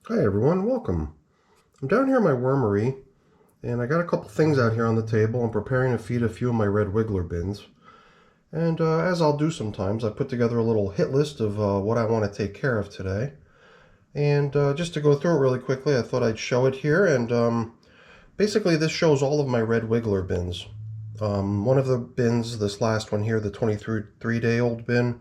Hi everyone, welcome. I'm down here in my wormery, and I got a couple things out here on the table. I'm preparing to feed a few of my red wiggler bins. And as I'll do sometimes, I put together a little hit list of what I want to take care of today. And just to go through it really quickly, I thought I'd show it here. And basically this shows all of my red wiggler bins. One of the bins, this last one here, the 23-day-old bin,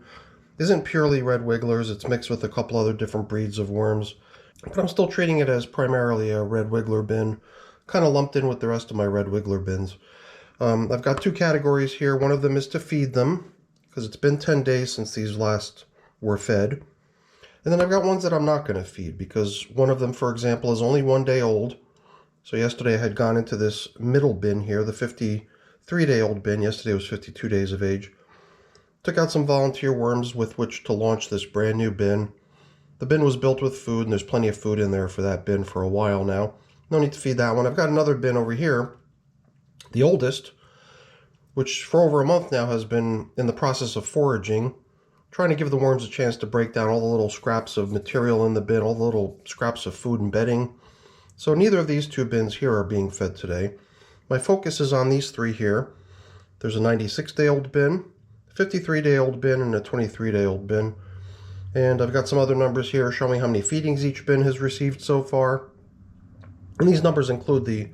isn't purely red wigglers. It's mixed with a couple other different breeds of worms. But I'm still treating it as primarily a red wiggler bin, kind of lumped in with the rest of my red wiggler bins. I've got two categories here. One of them is to feed them, because it's been 10 days since these last were fed. And then I've got ones that I'm not going to feed, because one of them, for example, is only 1 day old. So yesterday I had gone into this middle bin here, the 53-day-old bin. Yesterday was 52 days of age. Took out some volunteer worms with which to launch this brand new bin. The bin was built with food, and there's plenty of food in there for that bin for a while now. No need to feed that one. I've got another bin over here, the oldest, which for over a month now has been in the process of foraging, trying to give the worms a chance to break down all the little scraps of material in the bin, all the little scraps of food and bedding. So neither of these two bins here are being fed today. My focus is on these three here. There's a 96-day-old bin, a 53-day-old bin, and a 23-day-old bin. And I've got some other numbers here showing how many feedings each bin has received so far. And these numbers include the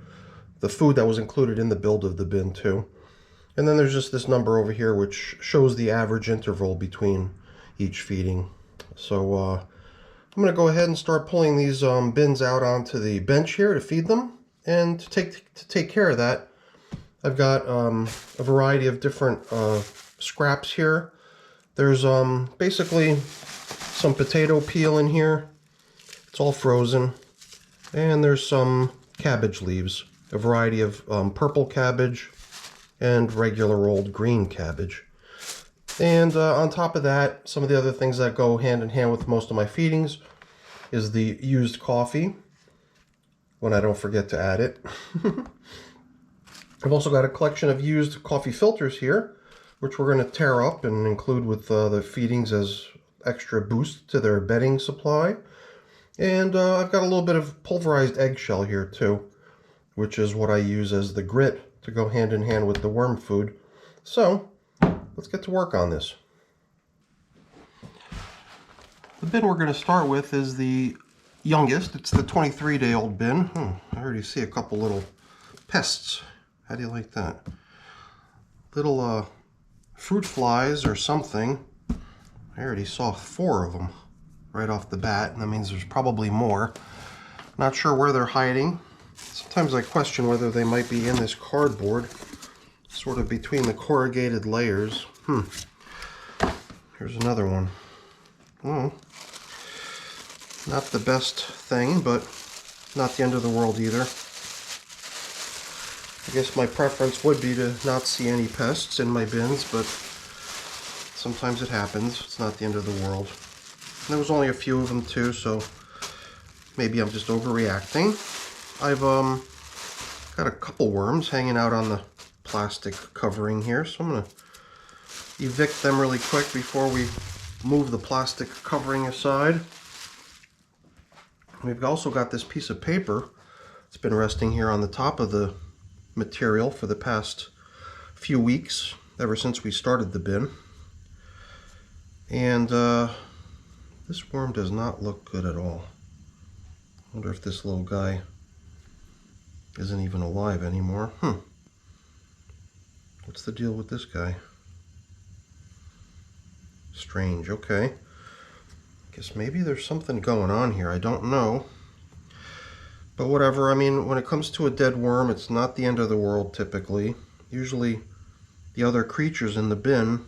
food that was included in the build of the bin too. And then there's just this number over here which shows the average interval between each feeding. So I'm going to go ahead and start pulling these bins out onto the bench here to feed them. And to take care of that, I've got a variety of different scraps here. There's basically some potato peel in here. It's all frozen. And there's some cabbage leaves, a variety of purple cabbage and regular old green cabbage. And on top of that, some of the other things that go hand in hand with most of my feedings is the used coffee, when I don't forget to add it. I've also got a collection of used coffee filters here, which we're going to tear up and include with the feedings as extra boost to their bedding supply. And I've got a little bit of pulverized eggshell here too, which is what I use as the grit to go hand in hand with the worm food. So let's get to work on this. The bin we're going to start with is the youngest. It's the 23-day-old bin. I already see a couple little pests. How do you like that? Little fruit flies or something. I already saw 4 of them right off the bat, and that means there's probably more. Not sure where they're hiding. Sometimes I question whether they might be in this cardboard, sort of between the corrugated layers. Here's another one. Oh, not the best thing, but not the end of the world either. I guess my preference would be to not see any pests in my bins, but sometimes it happens. It's not the end of the world. And there was only a few of them too, so maybe I'm just overreacting. I've got a couple worms hanging out on the plastic covering here, so I'm going to evict them really quick before we move the plastic covering aside. We've also got this piece of paper. It's been resting here on the top of the material for the past few weeks, ever since we started the bin. And this worm does not look good at all. I wonder if this little guy isn't even alive anymore. What's the deal with this guy? Strange, okay. Guess maybe there's something going on here. I don't know. But whatever, I mean, when it comes to a dead worm, it's not the end of the world typically. Usually the other creatures in the bin,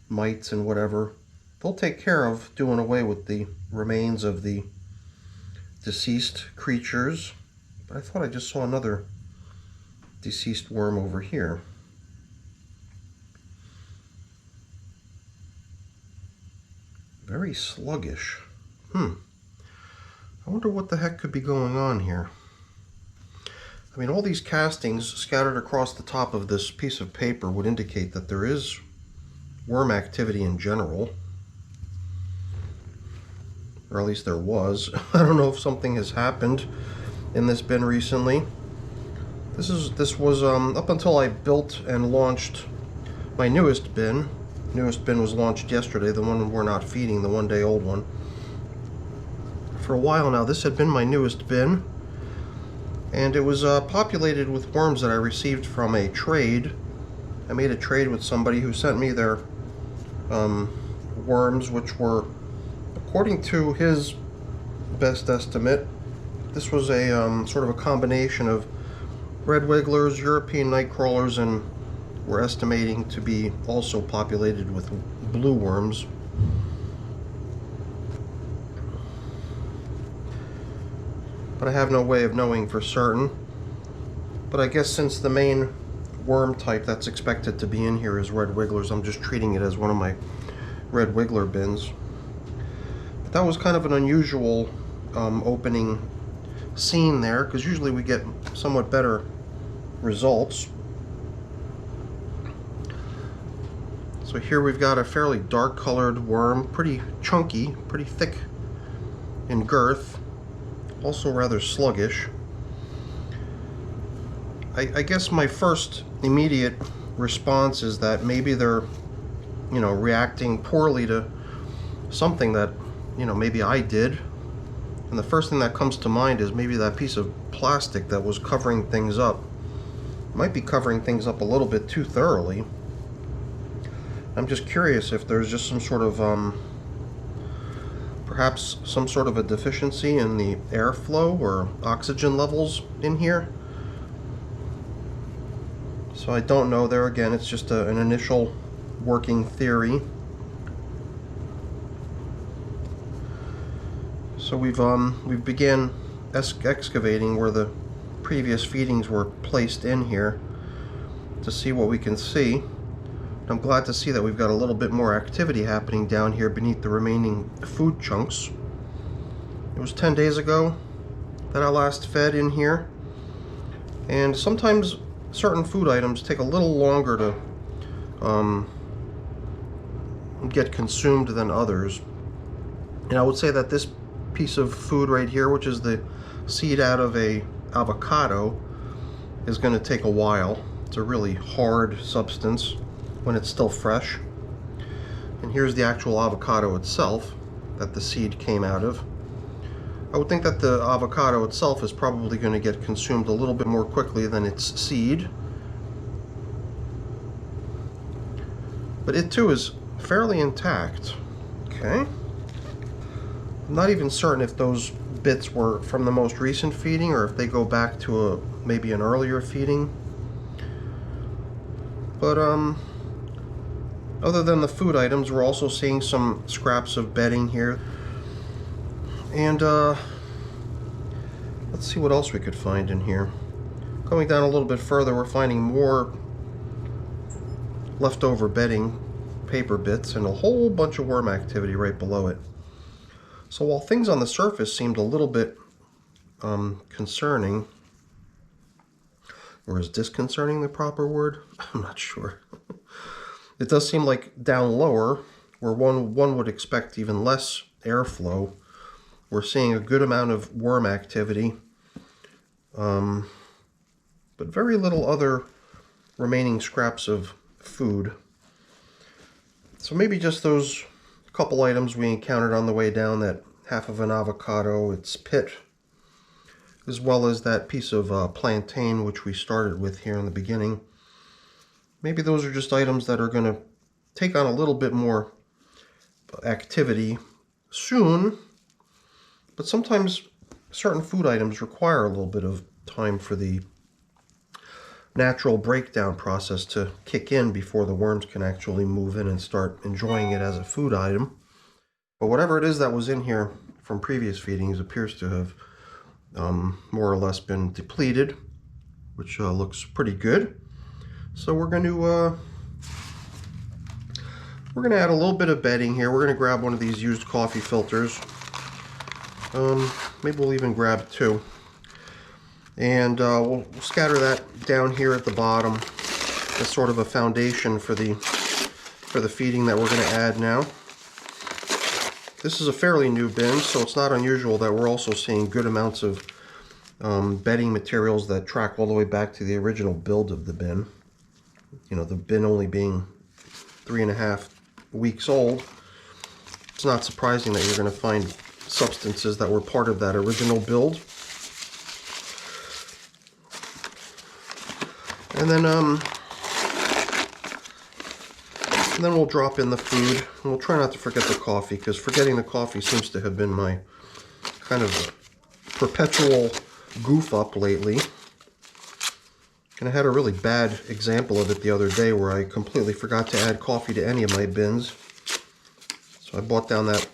mites and whatever, they'll take care of doing away with the remains of the deceased creatures. But I thought I just saw another deceased worm over here. Very sluggish. I wonder what the heck could be going on here. I mean, all these castings scattered across the top of this piece of paper would indicate that there is worm activity in general. or at least there was. I don't know if something has happened in this bin recently. This was up until I built and launched my newest bin. Newest bin was launched yesterday, the one we're not feeding, the 1-day-old one. For a while now, this had been my newest bin, and it was populated with worms that I received from a trade. I made a trade with somebody who sent me their worms, which were, according to his best estimate, this was a sort of a combination of red wigglers, European night crawlers, and we're estimating to be also populated with blue worms. But I have no way of knowing for certain. But I guess since the main worm type that's expected to be in here is red wigglers, I'm just treating it as one of my red wiggler bins. But that was kind of an unusual opening scene there, because usually we get somewhat better results. So here we've got a fairly dark colored worm, pretty chunky, pretty thick in girth, also rather sluggish. I guess my first immediate response is that maybe they're, you know, reacting poorly to something that, you know, maybe I did. And the first thing that comes to mind is maybe that piece of plastic that was covering things up might be covering things up a little bit too thoroughly. I'm just curious if there's just some sort of perhaps some sort of a deficiency in the airflow or oxygen levels in here. So I don't know. There again, it's just an initial working theory. So we've began excavating where the previous feedings were placed in here to see what we can see. I'm glad to see that we've got a little bit more activity happening down here beneath the remaining food chunks. It was 10 days ago that I last fed in here, and sometimes certain food items take a little longer to get consumed than others. And I would say that this piece of food right here, which is the seed out of a avocado, is going to take a while. It's a really hard substance when it's still fresh. And here's the actual avocado itself that the seed came out of. I would think that the avocado itself is probably going to get consumed a little bit more quickly than its seed. But it too is fairly intact. Okay. I'm not even certain if those bits were from the most recent feeding or if they go back to maybe an earlier feeding. But other than the food items, we're also seeing some scraps of bedding here. And let's see what else we could find in here. Going down a little bit further, we're finding more leftover bedding, paper bits, and a whole bunch of worm activity right below it. So while things on the surface seemed a little bit concerning, or is disconcerting the proper word? I'm not sure. It does seem like down lower, where one would expect even less airflow, we're seeing a good amount of worm activity, but very little other remaining scraps of food. So maybe just those couple items we encountered on the way down, that half of an avocado, its pit, as well as that piece of plantain which we started with here in the beginning. Maybe those are just items that are going to take on a little bit more activity soon, but sometimes certain food items require a little bit of time for the natural breakdown process to kick in before the worms can actually move in and start enjoying it as a food item. But whatever it is that was in here from previous feedings appears to have more or less been depleted, which looks pretty good. So we're going to add a little bit of bedding here. We're going to grab one of these used coffee filters. Maybe we'll even grab two. And we'll scatter that down here at the bottom as sort of a foundation for the feeding that we're going to add now. This is a fairly new bin, so it's not unusual that we're also seeing good amounts of bedding materials that track all the way back to the original build of the bin. You know, the bin only being 3.5 weeks old, it's not surprising that you're going to find substances that were part of that original build. And then we'll drop in the food, and we'll try not to forget the coffee, because forgetting the coffee seems to have been my kind of perpetual goof up lately. And I had a really bad example of it the other day where I completely forgot to add coffee to any of my bins. So I bought down that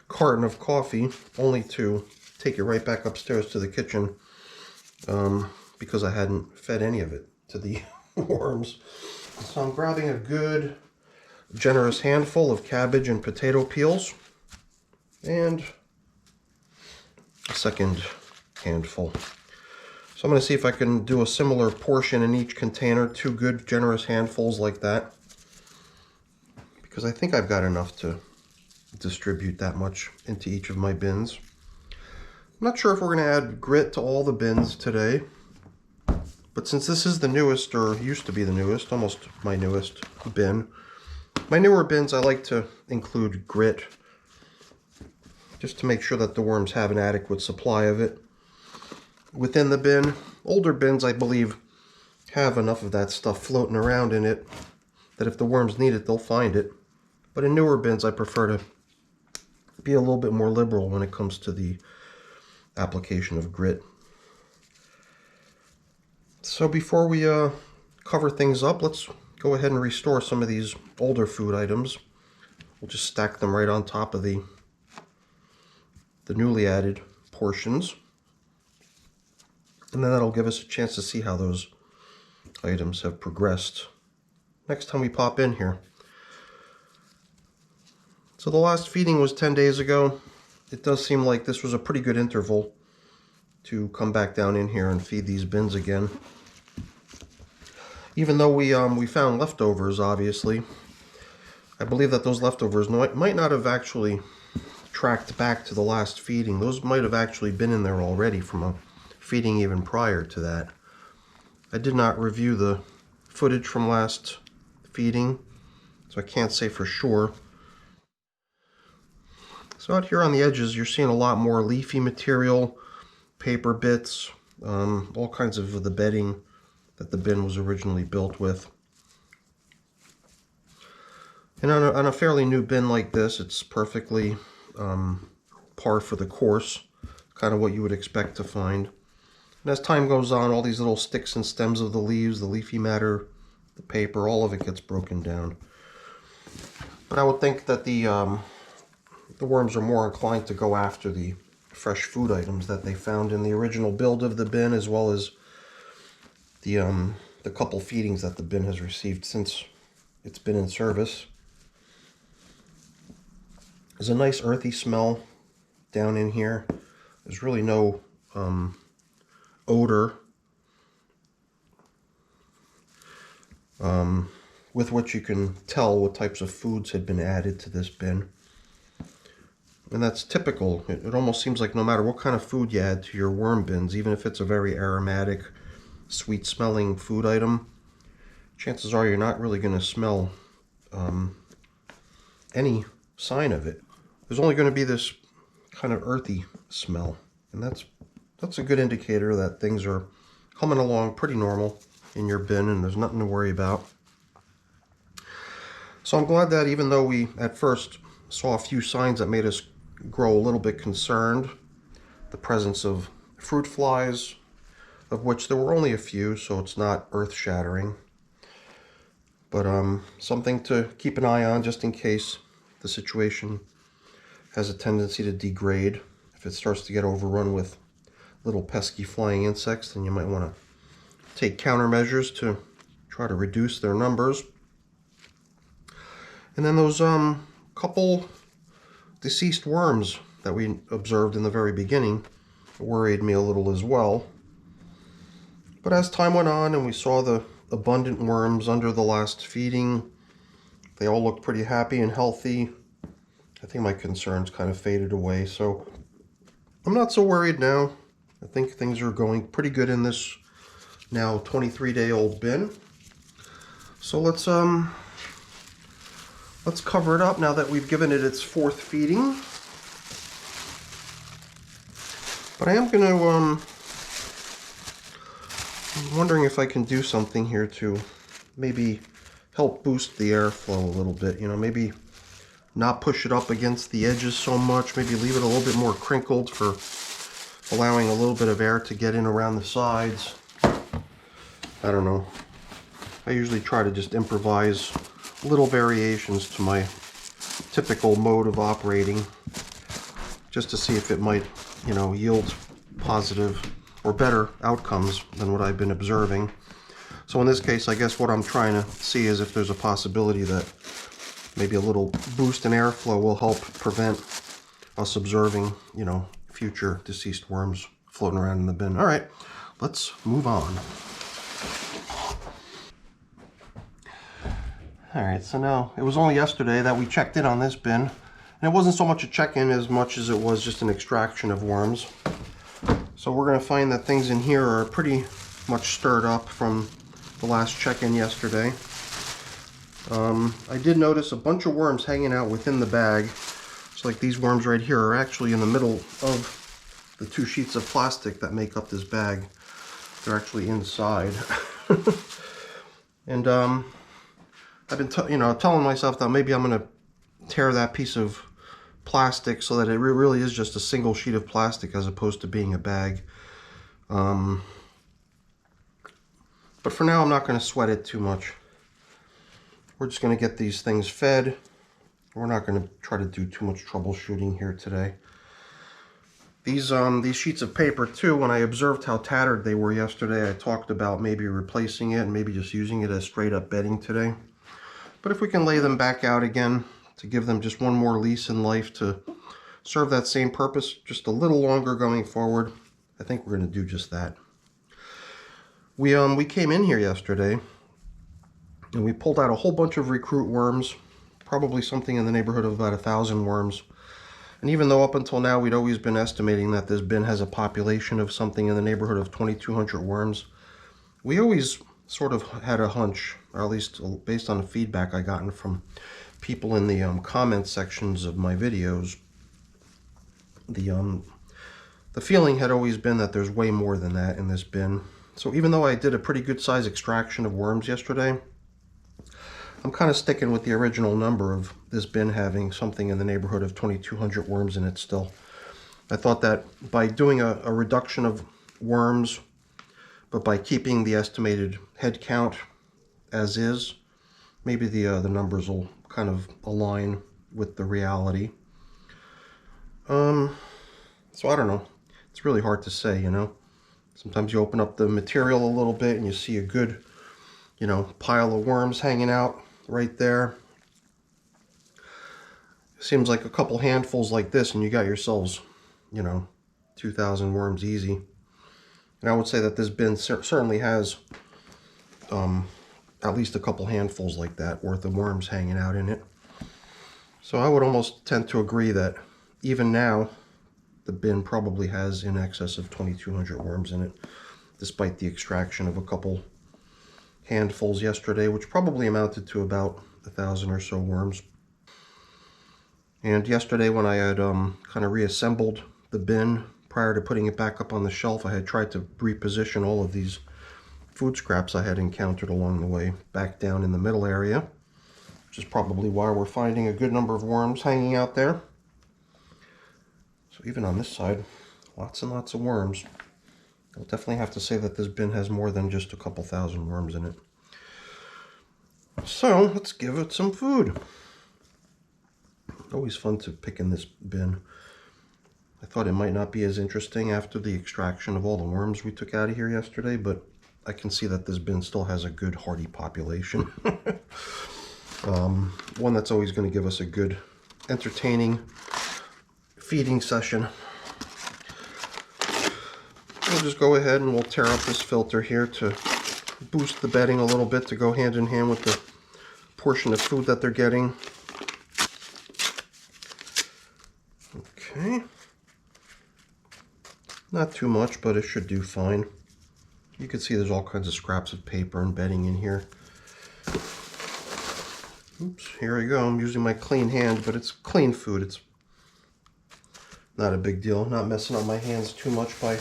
carton of coffee only to take it right back upstairs to the kitchen because I hadn't fed any of it to the worms. So I'm grabbing a good, generous handful of cabbage and potato peels, and a second handful. So I'm going to see if I can do a similar portion in each container, 2 good, generous handfuls like that, because I think I've got enough to distribute that much into each of my bins. I'm not sure if we're going to add grit to all the bins today. But since this is the newest, or used to be the newest, almost my newest bin, my newer bins I like to include grit, just to make sure that the worms have an adequate supply of it within the bin. Older bins, I believe, have enough of that stuff floating around in it that if the worms need it, they'll find it. But in newer bins, I prefer to be a little bit more liberal when it comes to the application of grit. So before we cover things up, let's go ahead and restore some of these older food items. We'll just stack them right on top of the newly added portions. And then that'll give us a chance to see how those items have progressed next time we pop in here. So the last feeding was 10 days ago. It does seem like this was a pretty good interval to come back down in here and feed these bins again. Even though we found leftovers, obviously, I believe that those leftovers might not have actually tracked back to the last feeding. Those might have actually been in there already from a feeding even prior to that. I did not review the footage from last feeding, so I can't say for sure. So out here on the edges, you're seeing a lot more leafy material, paper bits, all kinds of the bedding that the bin was originally built with. And on a fairly new bin like this, it's perfectly par for the course, kind of what you would expect to find. And as time goes on, all these little sticks and stems of the leaves, the leafy matter, the paper, all of it gets broken down. But I would think that the worms are more inclined to go after the fresh food items that they found in the original build of the bin, as well as the couple feedings that the bin has received since it's been in service. There's a nice earthy smell down in here. There's really no odor with which you can tell what types of foods had been added to this bin. And that's typical. It almost seems like no matter what kind of food you add to your worm bins, even if it's a very aromatic, sweet-smelling food item, chances are you're not really going to smell any sign of it. There's only going to be this kind of earthy smell, and that's a good indicator that things are coming along pretty normal in your bin and there's nothing to worry about. So I'm glad that even though we at first saw a few signs that made us grow a little bit concerned, the presence of fruit flies, of which there were only a few, so it's not earth-shattering, but something to keep an eye on just in case the situation has a tendency to degrade. If it starts to get overrun with little pesky flying insects, then you might want to take countermeasures to try to reduce their numbers. And then those couple deceased worms that we observed in the very beginning worried me a little as well. But as time went on and we saw the abundant worms under the last feeding, they all looked pretty happy and healthy. I think my concerns kind of faded away, so I'm not so worried now. I think things are going pretty good in this now 23-day-old bin. So let's cover it up now that we've given it its 4th feeding. But I am going to, I'm wondering if I can do something here to maybe help boost the airflow a little bit. You know, maybe not push it up against the edges so much. Maybe leave it a little bit more crinkled for allowing a little bit of air to get in around the sides. I don't know. I usually try to just improvise little variations to my typical mode of operating, just to see if it might, you know, yield positive or better outcomes than what I've been observing. So in this case, I guess what I'm trying to see is if there's a possibility that maybe a little boost in airflow will help prevent us observing, you know, future deceased worms floating around in the bin. All right, let's move on. All right, so now it was only yesterday that we checked in on this bin, and it wasn't so much a check-in as much as it was just an extraction of worms. So we're going to find that things in here are pretty much stirred up from the last check-in yesterday. I did notice a bunch of worms hanging out within the bag. So like these worms right here are actually in the middle of the 2 sheets of plastic that make up this bag. They're actually inside. And I've been telling myself that maybe I'm going to tear that piece of plastic so that it really is just a single sheet of plastic as opposed to being a bag. But for now, I'm not going to sweat it too much. We're just going to get these things fed. We're not going to try to do too much troubleshooting here today. These sheets of paper too, when I observed how tattered they were yesterday, I talked about maybe replacing it and maybe just using it as straight up bedding today. But if we can lay them back out again to give them just one more lease in life to serve that same purpose just a little longer going forward, I think we're going to do just that. We came in here yesterday and we pulled out a whole bunch of recruit worms, probably something in the neighborhood of about 1,000 worms. And even though up until now we'd always been estimating that this bin has a population of something in the neighborhood of 2,200 worms, we always sort of had a hunch, or at least based on the feedback I gotten from people in the comment sections of my videos, the feeling had always been that there's way more than that in this bin. So even though I did a pretty good size extraction of worms yesterday, I'm kind of sticking with the original number of this bin having something in the neighborhood of 2,200 worms in it still. I thought that by doing a reduction of worms, but by keeping the estimated head count as is, maybe the numbers will kind of align with the reality. So I don't know. It's really hard to say, you know. Sometimes you open up the material a little bit and you see a good, you know, pile of worms hanging out right there. It seems like a couple handfuls like this and you got yourselves, you know, 2,000 worms easy. And I would say that this bin certainly has at least a couple handfuls like that worth of worms hanging out in it. So I would almost tend to agree that even now the bin probably has in excess of 2,200 worms in it, despite the extraction of a couple handfuls yesterday, which probably amounted to about 1,000 or so worms. And yesterday when I had kind of reassembled the bin prior to putting it back up on the shelf, I had tried to reposition all of these food scraps I had encountered along the way back down in the middle area, which is probably why we're finding a good number of worms hanging out there. So even on this side, lots and lots of worms. I'll definitely have to say that this bin has more than just a couple thousand worms in it. So let's give it some food. Always fun to pick in this bin. I thought it might not be as interesting after the extraction of all the worms we took out of here yesterday, but I can see that this bin still has a good hardy population. One that's always going to give us a good, entertaining feeding session. We'll just go ahead and we'll tear up this filter here to boost the bedding a little bit to go hand in hand with the portion of food that they're getting. Not too much, but it should do fine. You can see there's all kinds of scraps of paper and bedding in here. Oops, here I go. I'm using my clean hand, but it's clean food. It's not a big deal. Not messing up my hands too much by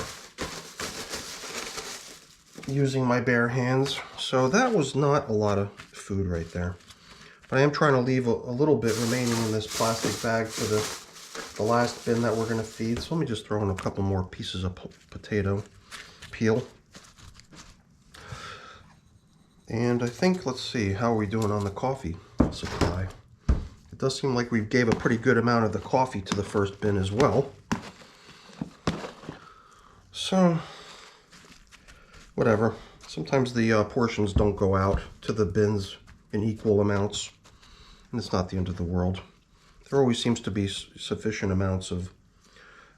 using my bare hands. So that was not a lot of food right there. But I am trying to leave a little bit remaining in this plastic bag for the last bin that we're going to feed. So let me just throw in a couple more pieces of potato peel. And I think, let's see, how are we doing on the coffee supply? It does seem like we gave a pretty good amount of the coffee to the first bin as well. So, whatever. Sometimes the portions don't go out to the bins in equal amounts, and it's not the end of the world. There always seems to be sufficient amounts of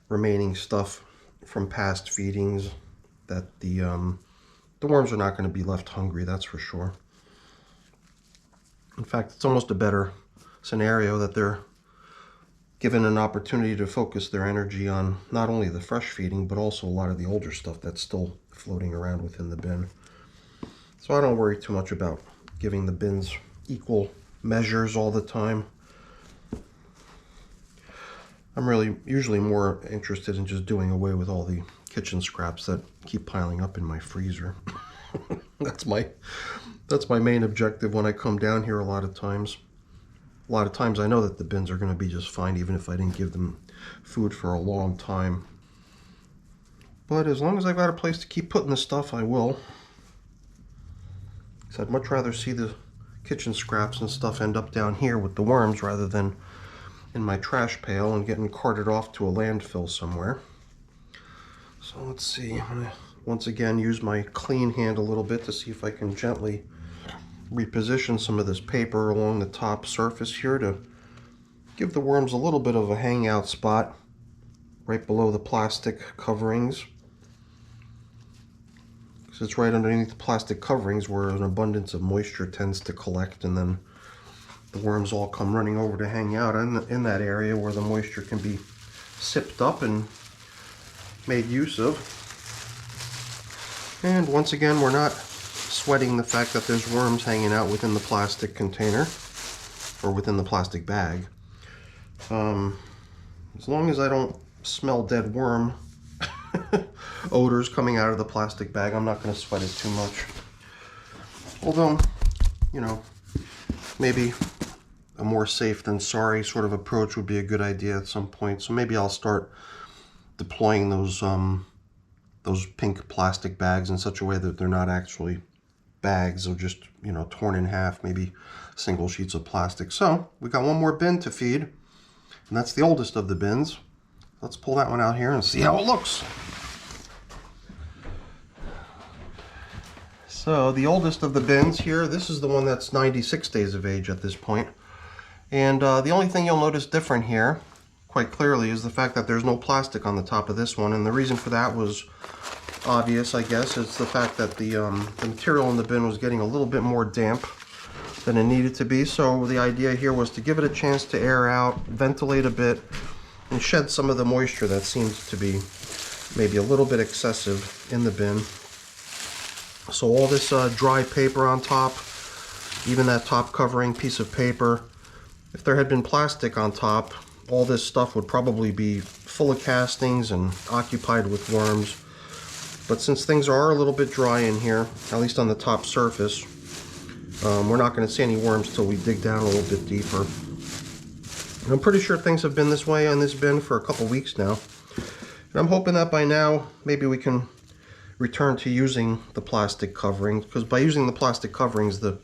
remaining stuff from past feedings that the worms are not going to be left hungry, that's for sure. In fact, it's almost a better scenario that they're given an opportunity to focus their energy on not only the fresh feeding, but also a lot of the older stuff that's still floating around within the bin. So I don't worry too much about giving the bins equal measures all the time. I'm really usually more interested in just doing away with all the kitchen scraps that keep piling up in my freezer. That's my main objective when I come down here a lot of times. A lot of times I know that the bins are going to be just fine even if I didn't give them food for a long time. But as long as I've got a place to keep putting the stuff, I will. So I'd much rather see the kitchen scraps and stuff end up down here with the worms rather than in my trash pail and getting carted off to a landfill somewhere. So let's see, I'm going to once again use my clean hand a little bit to see if I can gently reposition some of this paper along the top surface here to give the worms a little bit of a hangout spot right below the plastic coverings. Because it's right underneath the plastic coverings where an abundance of moisture tends to collect, and then the worms all come running over to hang out in that area where the moisture can be sipped up and made use of. And once again, we're not sweating the fact that there's worms hanging out within the plastic container or within the plastic bag. As long as I don't smell dead worm odors coming out of the plastic bag, I'm not going to sweat it too much. Although, you know, maybe a more safe than sorry sort of approach would be a good idea at some point. So maybe I'll start deploying those pink plastic bags in such a way that they're not actually bags. They're just, you know, torn in half, maybe single sheets of plastic. So we got one more bin to feed, and that's the oldest of the bins. Let's pull that one out here and see how it looks. So the oldest of the bins here, this is the one that's 96 days of age at this point. And the only thing you'll notice different here, quite clearly, is the fact that there's no plastic on the top of this one. And the reason for that was obvious, I guess. It's the fact that the material in the bin was getting a little bit more damp than it needed to be. So the idea here was to give it a chance to air out, ventilate a bit, and shed some of the moisture that seems to be maybe a little bit excessive in the bin. So all this dry paper on top, even that top covering piece of paper, if there had been plastic on top, all this stuff would probably be full of castings and occupied with worms. But since things are a little bit dry in here, at least on the top surface, we're not going to see any worms till we dig down a little bit deeper. And I'm pretty sure things have been this way on this bin for a couple weeks now. And I'm hoping that by now, maybe we can return to using the plastic coverings, because by using the plastic coverings, the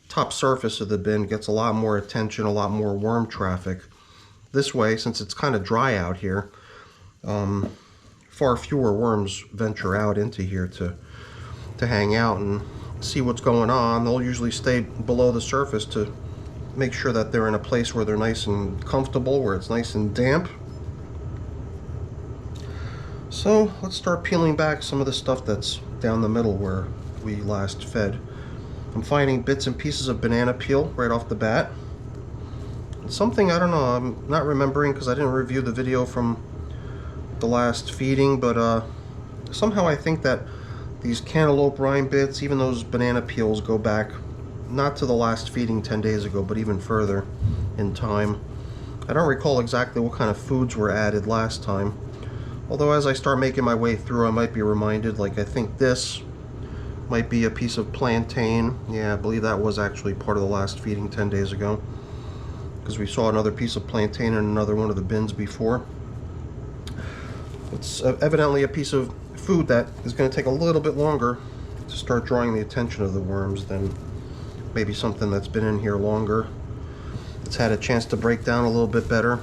top surface of the bin gets a lot more attention, a lot more worm traffic. This way, since it's kind of dry out here, far fewer worms venture out into here to hang out and see what's going on. They'll usually stay below the surface to make sure that they're in a place where they're nice and comfortable, where it's nice and damp. So let's start peeling back some of the stuff that's down the middle where we last fed. I'm finding bits and pieces of banana peel right off the bat. It's something, I don't know, I'm not remembering because I didn't review the video from the last feeding, but Somehow I think that these cantaloupe rind bits, even those banana peels, go back not to the last feeding 10 days ago, but even further in time. I don't recall exactly what kind of foods were added last time. Although as I start making my way through, I might be reminded, like I think this might be a piece of plantain. Yeah, I believe that was actually part of the last feeding 10 days ago, because we saw another piece of plantain in another one of the bins before. It's evidently a piece of food that is going to take a little bit longer to start drawing the attention of the worms than maybe something that's been in here longer. It's had a chance to break down a little bit better.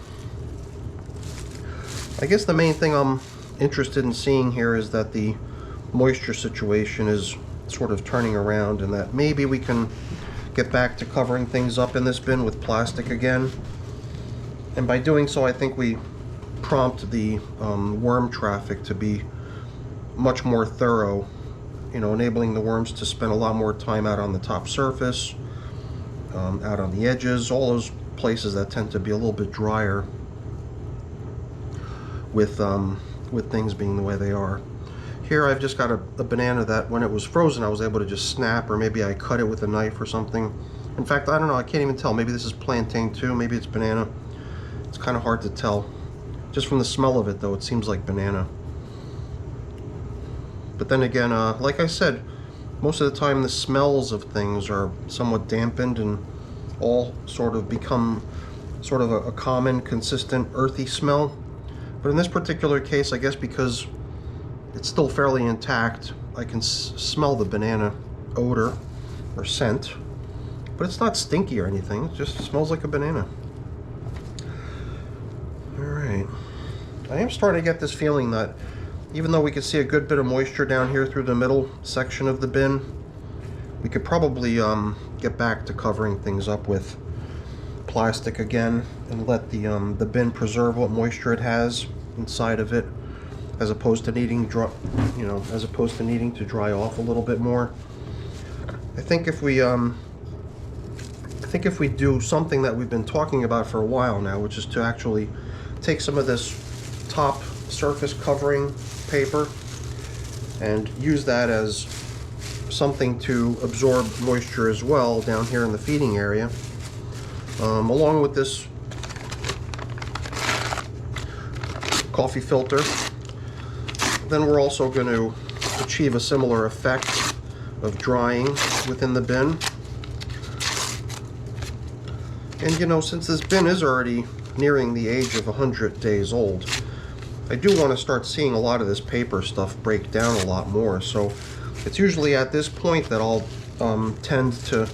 I guess the main thing I'm interested in seeing here is that the moisture situation is sort of turning around, and that maybe we can get back to covering things up in this bin with plastic again. And by doing so, I think we prompt the worm traffic to be much more thorough, you know, enabling the worms to spend a lot more time out on the top surface, out on the edges, all those places that tend to be a little bit drier with things being the way they are. Here I've just got a banana that when it was frozen I was able to just snap, or maybe I cut it with a knife or something. In fact, I don't know, I can't even tell. Maybe this is plantain too, maybe it's banana. It's kind of hard to tell. Just from the smell of it though, it seems like banana. But then again, like I said, most of the time the smells of things are somewhat dampened and all sort of become sort of a common, consistent, earthy smell. But in this particular case, I guess because it's still fairly intact, I can smell the banana odor or scent, but it's not stinky or anything. It just smells like a banana. Alright. I am starting to get this feeling that even though we can see a good bit of moisture down here through the middle section of the bin, we could probably get back to covering things up with plastic again and let the bin preserve what moisture it has inside of it, as opposed to needing to dry off a little bit more. I think if we do something that we've been talking about for a while now, which is to actually take some of this top surface covering paper and use that as something to absorb moisture as well down here in the feeding area, along with this coffee filter, then we're also going to achieve a similar effect of drying within the bin. And you know, since this bin is already nearing the age of 100 days old, I do want to start seeing a lot of this paper stuff break down a lot more. So it's usually at this point that I'll tend to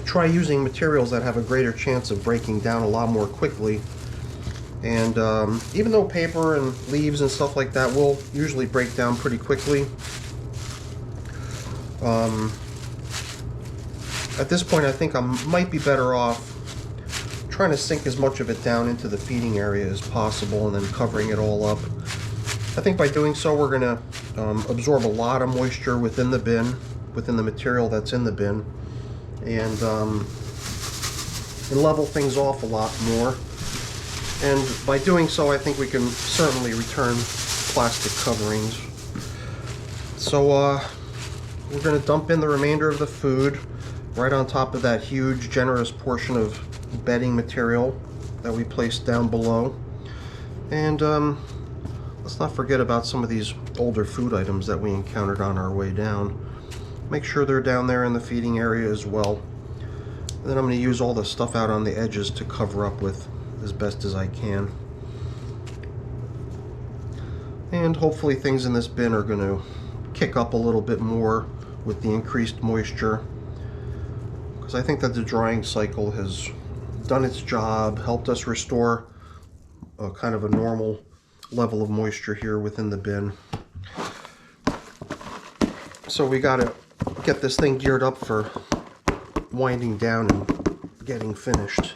try using materials that have a greater chance of breaking down a lot more quickly. And even though paper and leaves and stuff like that will usually break down pretty quickly, at this point I think I might be better off trying to sink as much of it down into the feeding area as possible and then covering it all up. I think by doing so we're going to absorb a lot of moisture within the bin, within the material that's in the bin, and level things off a lot more. And by doing so, I think we can certainly return plastic coverings. So we're going to dump in the remainder of the food right on top of that huge, generous portion of bedding material that we placed down below. And let's not forget about some of these older food items that we encountered on our way down. Make sure they're down there in the feeding area as well. And then I'm going to use all the stuff out on the edges to cover up with as best as I can. And hopefully things in this bin are going to kick up a little bit more with the increased moisture, because I think that the drying cycle has done its job, helped us restore a kind of a normal level of moisture here within the bin. So we got to get this thing geared up for winding down and getting finished.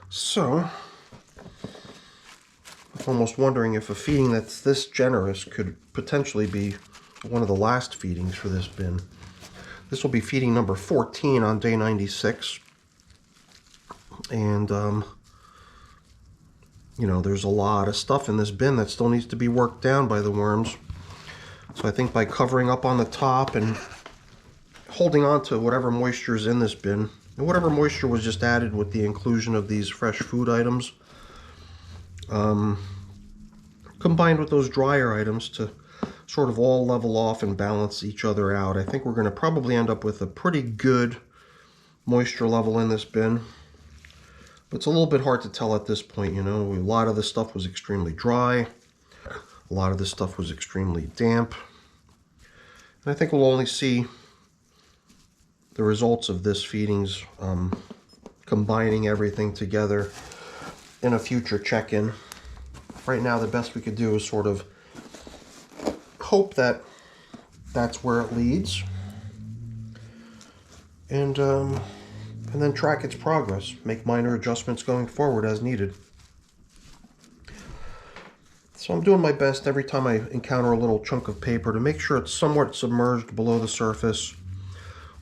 So I'm almost wondering if a feeding that's this generous could potentially be one of the last feedings for this bin. This will be feeding number 14 on day 96. And you know, there's a lot of stuff in this bin that still needs to be worked down by the worms. So I think by covering up on the top and holding on to whatever moisture is in this bin, and whatever moisture was just added with the inclusion of these fresh food items, combined with those drier items to sort of all level off and balance each other out, I think we're going to probably end up with a pretty good moisture level in this bin. But it's a little bit hard to tell at this point, you know. A lot of this stuff was extremely dry. A lot of this stuff was extremely damp. And I think we'll only see the results of this feedings, combining everything together in a future check-in. Right now, the best we could do is sort of hope that that's where it leads, and then track its progress, make minor adjustments going forward as needed. So I'm doing my best every time I encounter a little chunk of paper to make sure it's somewhat submerged below the surface.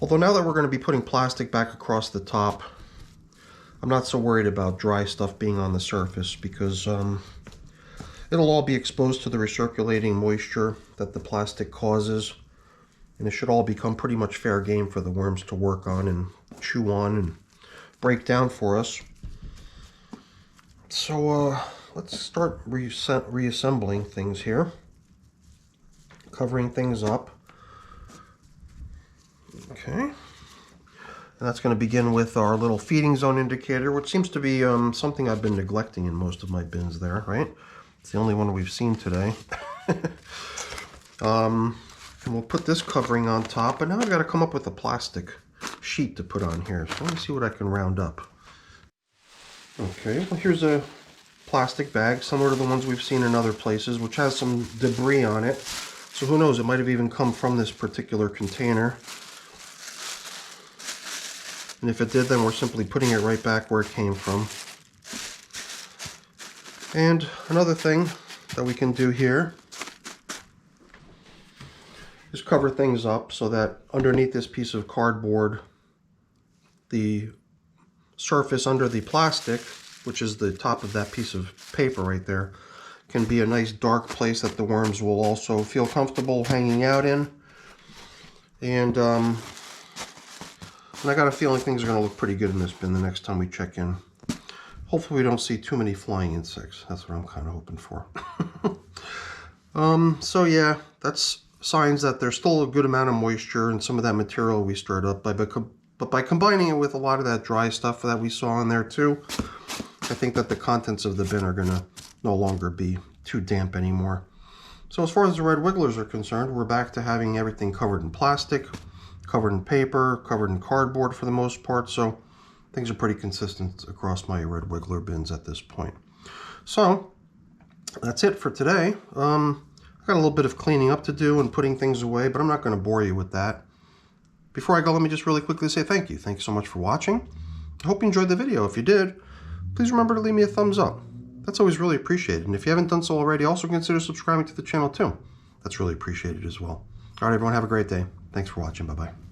Although now that we're going to be putting plastic back across the top, I'm not so worried about dry stuff being on the surface, because it'll all be exposed to the recirculating moisture that the plastic causes, and it should all become pretty much fair game for the worms to work on and chew on and break down for us. So let's start reassembling things here, covering things up. Okay, and that's going to begin with our little feeding zone indicator, which seems to be something I've been neglecting in most of my bins there, right? It's the only one we've seen today. And we'll put this covering on top, but now I've got to come up with a plastic sheet to put on here. So let me see what I can round up. Okay, well, here's a plastic bag similar to the ones we've seen in other places, which has some debris on it. So who knows, it might have even come from this particular container. And if it did, then we're simply putting it right back where it came from. And another thing that we can do here is cover things up so that underneath this piece of cardboard, the surface under the plastic, which is the top of that piece of paper right there, can be a nice dark place that the worms will also feel comfortable hanging out in. And I got a feeling things are going to look pretty good in this bin the next time we check in. Hopefully we don't see too many flying insects. That's what I'm kind of hoping for. So yeah, that's signs that there's still a good amount of moisture in some of that material we stirred up. But by combining it with a lot of that dry stuff that we saw in there too, I think that the contents of the bin are going to no longer be too damp anymore. So as far as the red wigglers are concerned, we're back to having everything covered in plastic, covered in paper, covered in cardboard for the most part. So things are pretty consistent across my red wiggler bins at this point. So that's it for today. I've got a little bit of cleaning up to do and putting things away, but I'm not going to bore you with that. Before I go, let me just really quickly say thank you. Thanks so much for watching. I hope you enjoyed the video. If you did, please remember to leave me a thumbs up. That's always really appreciated. And if you haven't done so already, also consider subscribing to the channel too. That's really appreciated as well. All right, everyone, have a great day. Thanks for watching. Bye-bye.